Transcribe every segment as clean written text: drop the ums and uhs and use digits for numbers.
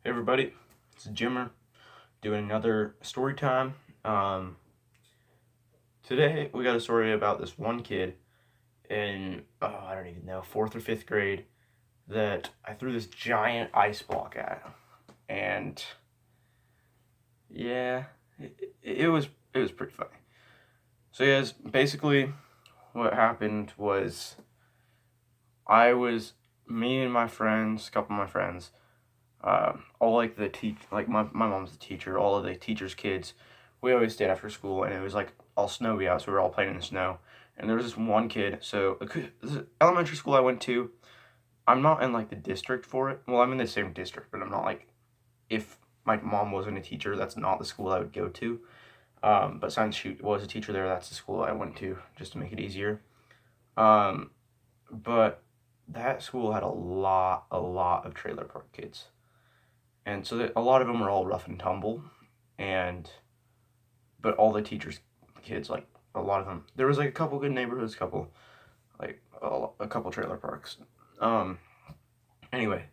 Hey everybody, it's Jimmer doing another story time. Today we got a story about this one kid in, I don't even know, fourth or fifth grade that I threw this giant ice block at. And yeah, it was pretty funny. So yes, basically what happened was me and my friends, a couple of my friends, all like my mom's a teacher, all of the teachers' kids, we always stayed after school, and it was like all snowy out, so we were all playing in the snow. And there was this one kid, so the elementary school I went to, I'm not in like the district for it. Well, I'm in the same district, but I'm not like, if my mom wasn't a teacher, that's not the school I would go to. But since she was a teacher there, that's the school I went to, just to make it easier. Um, but that school had a lot of trailer park kids. And so a lot of them were all rough and tumble, and but all the teachers' kids, like a lot of them, there was like a couple good neighborhoods, a couple trailer parks. Um, anyway,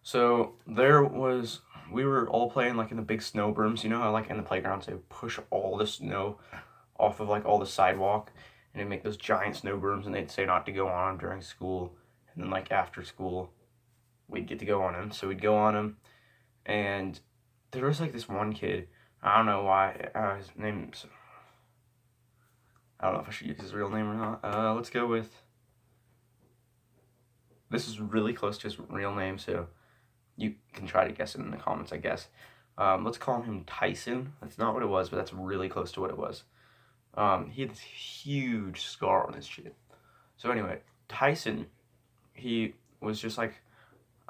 so we were all playing like in the big snow berms. You know how like in the playgrounds they would push all the snow off of like all the sidewalk, and they make those giant snow berms, and they'd say not to go on them during school, and then like after school we'd get to go on them. So we'd go on them, and there was like this one kid. I don't know why. His name's, I don't know if I should use his real name or not. Let's go with, this is really close to his real name, so you can try to guess it in the comments, I guess. Let's call him Tyson. That's not what it was, but that's really close to what it was. He had this huge scar on his chin. So anyway, Tyson, he was just like,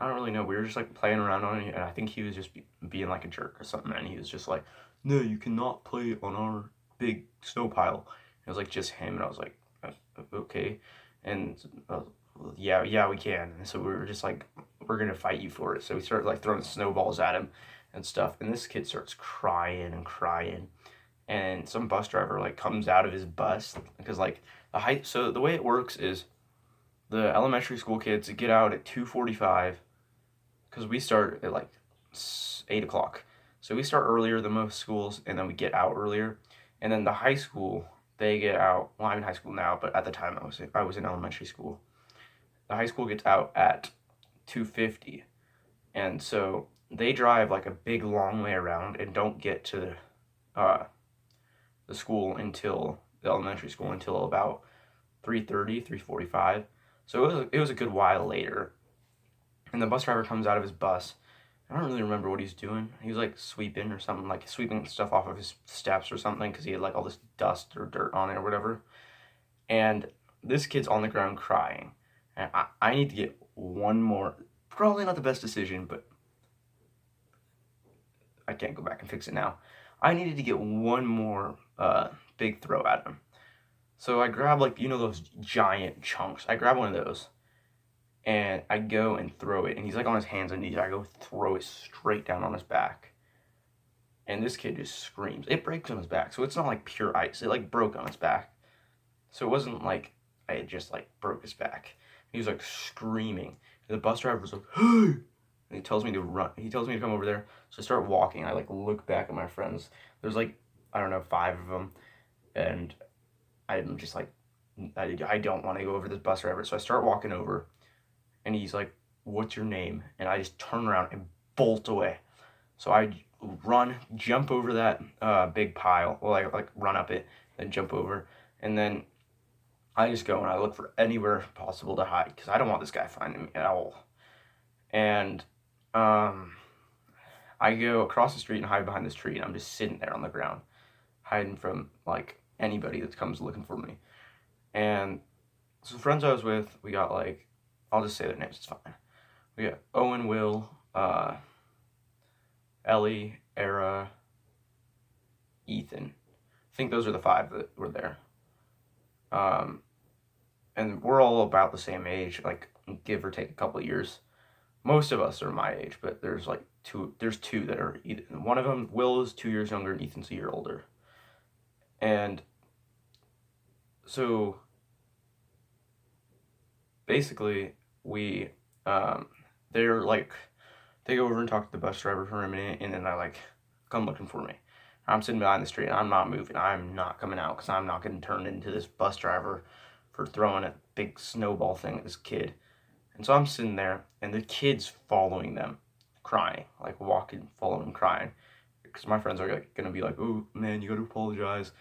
I don't really know. We were just like playing around on it, and I think he was just being like a jerk or something. And he was just like, "No, you cannot play on our big snow pile." It was like just him, and I was like, "Okay," and yeah, yeah, we can. And so we were just like, "We're gonna fight you for it." So we started like throwing snowballs at him and stuff, and this kid starts crying and crying, and some bus driver like comes out of his bus because like the height. So the way it works is the elementary school kids get out at 2:45 because we start at like 8 o'clock. So we start earlier than most schools, and then we get out earlier. And then the high school, they get out. Well, I'm in high school now, but at the time I was in elementary school. The high school gets out at 2:50, and so they drive like a big long way around and don't get to uh, the school until the elementary school until about 3:30, 3:45. So it was a good while later. And the bus driver comes out of his bus. I don't really remember what he's doing. He was like sweeping or something, like sweeping stuff off of his steps or something, because he had like all this dust or dirt on it or whatever. And this kid's on the ground crying. And I need to get one more, probably not the best decision, but I can't go back and fix it now. I needed to get one more big throw at him. So I grab, like, those giant chunks. I grab one of those and I go and throw it. And he's like on his hands and knees. I go throw it straight down on his back. And this kid just screams. It breaks on his back, so it's not like pure ice. It like broke on his back, so it wasn't like I had just like broke his back. He was like screaming. And the bus driver was like, "Hey!" And he tells me to run. He tells me to come over there. So I start walking. I like look back at my friends. There's like, I don't know, five of them, and I'm just like, I don't want to go over this bus driver. So I start walking over, and he's like, "What's your name?" And I just turn around and bolt away. So I run, jump over that big pile. Well, I like run up it, then jump over, and then I just go and I look for anywhere possible to hide because I don't want this guy finding me at all. And um, I go across the street and hide behind this tree, and I'm just sitting there on the ground, hiding from like anybody that comes looking for me. And so the friends I was with, we got like, I'll just say their names. It's fine. We got Owen, Will, Ellie, Era, Ethan. I think those are the five that were there. Um, and we're all about the same age, like give or take a couple of years. Most of us are my age, but there's like two. There's two that are either one of them. Will is 2 years younger, and Ethan's a year older. And so basically, we they're like They go over and talk to the bus driver for a minute, and then they like come looking for me. I'm sitting behind the street, and I'm not moving. I'm not coming out because I'm not getting turned into this bus driver for throwing a big snowball thing at this kid. And so I'm sitting there, and the kid's following them, crying, like walking, following, crying, because my friends are like gonna be like, "Oh man, you gotta apologize,"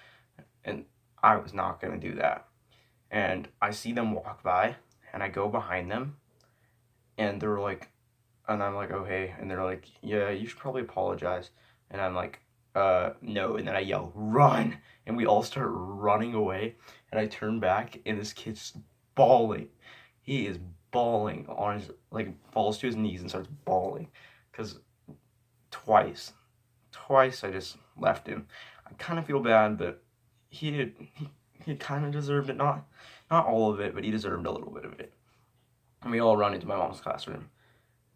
and I was not gonna do that. And I see them walk by, and I go behind them, and they're like, and I'm like, "Oh hey," and they're like, "Yeah, you should probably apologize," and I'm like, no," and then I yell, "Run!" and we all start running away, and I turn back, and this kid's bawling. He is bawling on his, like, falls to his knees and starts bawling, because twice, twice I just left him. I kind of feel bad, but he kind of deserved it. Not all of it, but he deserved a little bit of it. And we all run into my mom's classroom,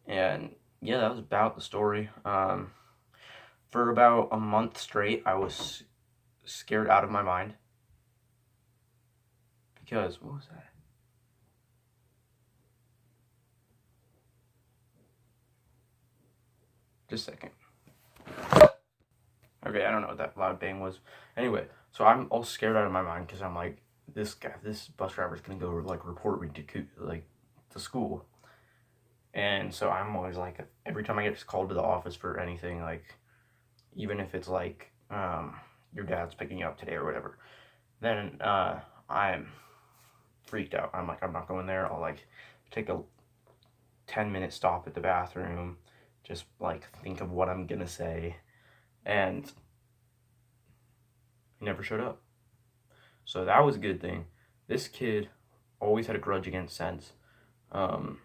and yeah, that was about the story. For about a month straight, I was scared out of my mind because what was that? Just a second. Okay, I don't know what that loud bang was. Anyway, so I'm all scared out of my mind because I'm like, this bus driver's gonna go like report me to like to school, and so I'm always like, every time I get called to the office for anything, like even if it's like your dad's picking you up today or whatever, then I'm freaked out. I'm like, I'm not going there. I'll like take a 10-minute stop at the bathroom, just like think of what I'm gonna say, and he never showed up. So that was a good thing. This kid always had a grudge against Sense. Um,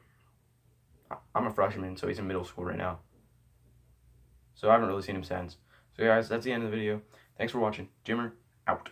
I'm a freshman, so he's in middle school right now. So I haven't really seen him since. So guys, that's the end of the video. Thanks for watching. Jimmer, out.